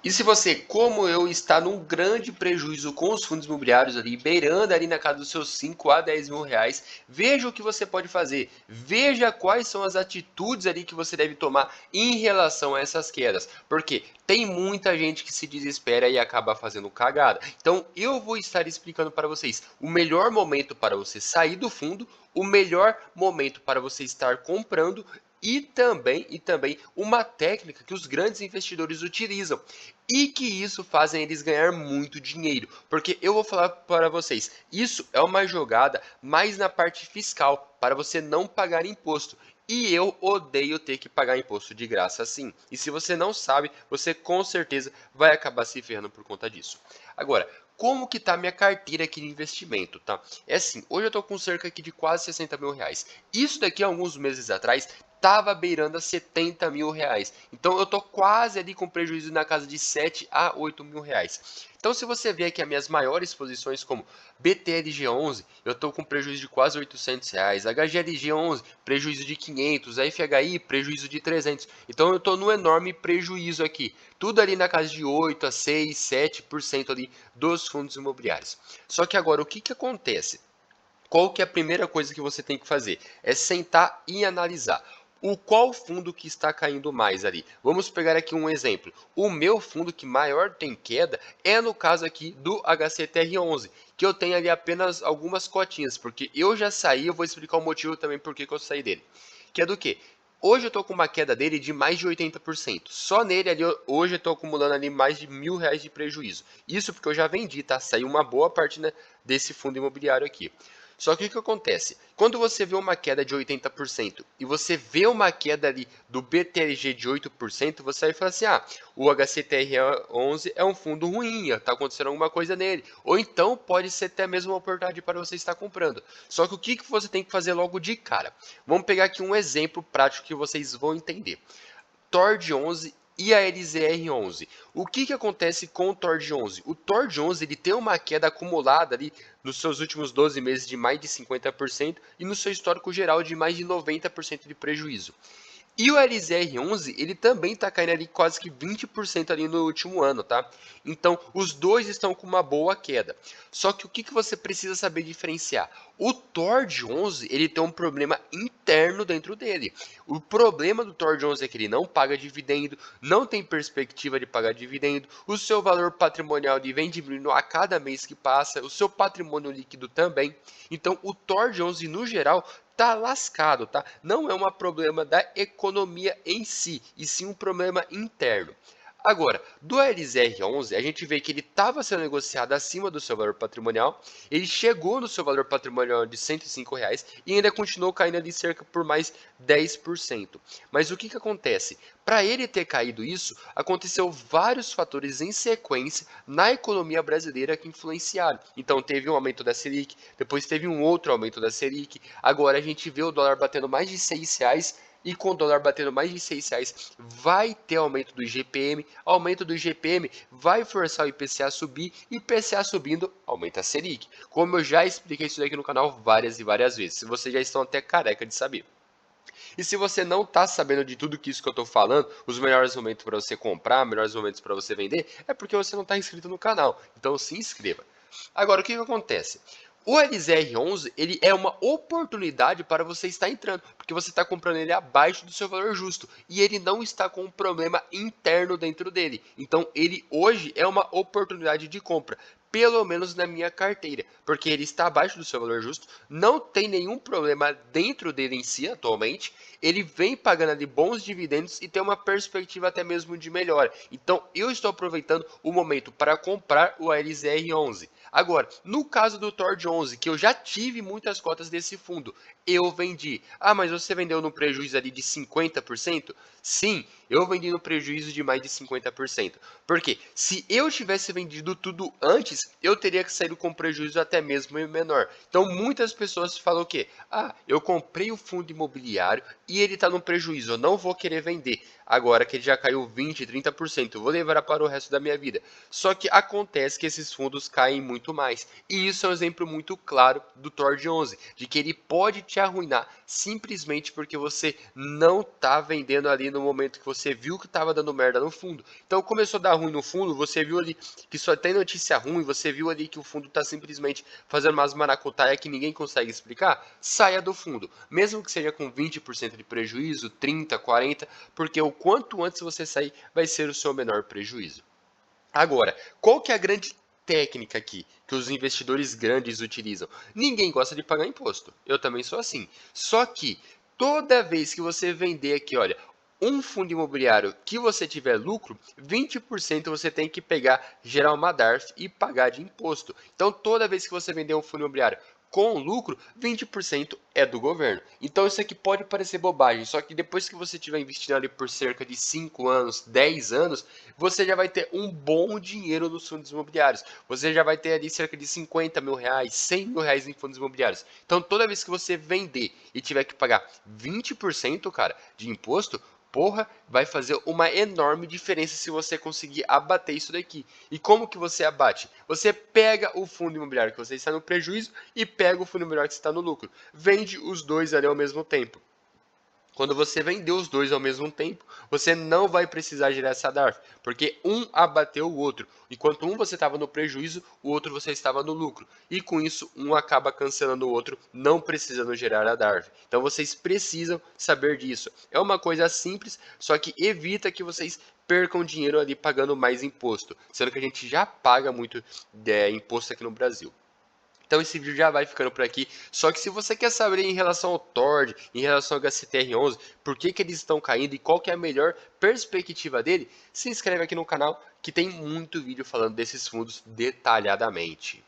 E se você, como eu, está num grande prejuízo com os fundos imobiliários ali, beirando ali na casa dos seus 5 a 10 mil reais, veja o que você pode fazer. Veja quais são as atitudes ali que você deve tomar em relação a essas quedas. Porque tem muita gente que se desespera e acaba fazendo cagada. Então eu vou estar explicando para vocês o melhor momento para você sair do fundo, o melhor momento para você estar comprando e também uma técnica que os grandes investidores utilizam e que isso fazem eles ganhar muito dinheiro, porque eu vou falar para vocês, isso é uma jogada mais na parte fiscal, para você não pagar imposto. E eu odeio ter que pagar imposto de graça assim. E se você não sabe, você com certeza vai acabar se ferrando por conta disso. Agora, como que tá minha carteira aqui de investimento, tá? É assim, hoje eu tô com cerca aqui de quase 60 mil reais. Isso daqui, alguns meses atrás, tava beirando a 70 mil reais. Então eu tô quase ali com prejuízo na casa de 7 a 8 mil reais. Então se você ver aqui as minhas maiores posições como BTLG11, eu tô com prejuízo de quase 800 reais, HGLG11, prejuízo de 500, a FHI, prejuízo de 300. Então eu tô num enorme prejuízo aqui. Tudo ali na casa de 8 a 6, 7% ali dos fundos imobiliários. Só que agora o que acontece? Qual que é a primeira coisa que você tem que fazer? É sentar e analisar. O qual fundo que está caindo mais ali? Vamos pegar aqui um exemplo. O meu fundo que maior tem queda é no caso aqui do HCTR11, que eu tenho ali apenas algumas cotinhas, porque eu já saí, eu vou explicar o motivo também por que eu saí dele. Que é do que? Hoje eu estou com uma queda dele de mais de 80%. Só nele ali, hoje eu estou acumulando ali mais de R$ 1.000 de prejuízo. Isso porque eu já vendi, tá? Saiu uma boa parte, né, desse fundo imobiliário aqui. Só que o que acontece? Quando você vê uma queda de 80% e você vê uma queda ali do BTLG de 8%, você vai falar assim, ah, o HCTR11 é um fundo ruim, está acontecendo alguma coisa nele. Ou então pode ser até mesmo uma oportunidade para você estar comprando. Só que o que você tem que fazer logo de cara? Vamos pegar aqui um exemplo prático que vocês vão entender. TORD11 e a LZR11. O que acontece com o TORD11? O TORD11 ele tem uma queda acumulada ali nos seus últimos 12 meses de mais de 50% e no seu histórico geral de mais de 90% de prejuízo. E o LZR11, ele também está caindo ali quase que 20% ali no último ano, tá? Então, os dois estão com uma boa queda. Só que o que você precisa saber diferenciar? O TORD11, ele tem um problema interno dentro dele. O problema do TORD11 é que ele não paga dividendo, não tem perspectiva de pagar dividendo, o seu valor patrimonial vem diminuindo a cada mês que passa, o seu patrimônio líquido também. Então, o TORD11, no geral, tá lascado, tá? Não é um problema da economia em si, e sim um problema interno. Agora, do LZR11, a gente vê que ele estava sendo negociado acima do seu valor patrimonial, ele chegou no seu valor patrimonial de R$ 105 e ainda continuou caindo ali cerca por mais 10%. Mas o que acontece? Para ele ter caído isso, aconteceu vários fatores em sequência na economia brasileira que influenciaram. Então teve um aumento da Selic, depois teve um outro aumento da Selic, agora a gente vê o dólar batendo mais de R$ 6, e com o dólar batendo mais de R$ 6, vai ter aumento do IGPM. Aumento do IGPM vai forçar o IPCA a subir. E IPCA subindo, aumenta a Selic. Como eu já expliquei isso aqui no canal várias e várias vezes. Se vocês já estão até careca de saber. E se você não está sabendo de tudo que isso que eu estou falando, os melhores momentos para você comprar, melhores momentos para você vender, é porque você não está inscrito no canal. Então se inscreva. Agora, o que acontece? O LZR11 ele é uma oportunidade para você estar entrando, porque você está comprando ele abaixo do seu valor justo e ele não está com um problema interno dentro dele. Então ele hoje é uma oportunidade de compra, pelo menos na minha carteira, porque ele está abaixo do seu valor justo, não tem nenhum problema dentro dele em si atualmente, ele vem pagando ali bons dividendos e tem uma perspectiva até mesmo de melhora. Então eu estou aproveitando o momento para comprar o LZR11. Agora, no caso do TORD11, que eu já tive muitas cotas desse fundo, eu vendi. Ah, mas você vendeu no prejuízo ali de 50%? Sim, eu vendi no prejuízo de mais de 50%. Porque se eu tivesse vendido tudo antes, eu teria que sair com prejuízo até mesmo menor. Então muitas pessoas falam o quê? Ah, eu comprei o fundo imobiliário e ele está no prejuízo, eu não vou querer vender. Agora que ele já caiu 20, 30%, eu vou levar para o resto da minha vida. Só que acontece que esses fundos caem muito mais. E isso é um exemplo muito claro do TORD11, de que ele pode te arruinar simplesmente porque você não tá vendendo ali no momento que você viu que estava dando merda no fundo. Então começou a dar ruim no fundo, você viu ali que só tem notícia ruim, você viu ali que o fundo está simplesmente fazendo umas maracutaia que ninguém consegue explicar, saia do fundo. Mesmo que seja com 20% de prejuízo, 30, 40, porque o quanto antes você sair vai ser o seu menor prejuízo. Agora, qual que é a grande técnica aqui que os investidores grandes utilizam? Ninguém gosta de pagar imposto. Eu também sou assim. Só que toda vez que você vender aqui, olha, um fundo imobiliário que você tiver lucro, 20% você tem que pegar, gerar uma DARF e pagar de imposto. Então, toda vez que você vender um fundo imobiliário com lucro, 20% é do governo. Então isso aqui pode parecer bobagem, só que depois que você estiver investindo ali por cerca de 5 anos, 10 anos, você já vai ter um bom dinheiro nos fundos imobiliários. Você já vai ter ali cerca de 50 mil reais, 100 mil reais em fundos imobiliários. Então toda vez que você vender e tiver que pagar 20%, cara, de imposto, porra, vai fazer uma enorme diferença se você conseguir abater isso daqui. E como que você abate? Você pega o fundo imobiliário que você está no prejuízo e pega o fundo imobiliário que está no lucro. Vende os dois ali ao mesmo tempo. Quando você vender os dois ao mesmo tempo, você não vai precisar gerar essa DARF, porque um abateu o outro. Enquanto um você estava no prejuízo, o outro você estava no lucro. E com isso, um acaba cancelando o outro, não precisando gerar a DARF. Então vocês precisam saber disso. É uma coisa simples, só que evita que vocês percam dinheiro ali pagando mais imposto, sendo que a gente já paga muito imposto aqui no Brasil. Então esse vídeo já vai ficando por aqui. Só que se você quer saber em relação ao TORD, em relação ao HCTR11, por que eles estão caindo e qual que é a melhor perspectiva dele, se inscreve aqui no canal que tem muito vídeo falando desses fundos detalhadamente.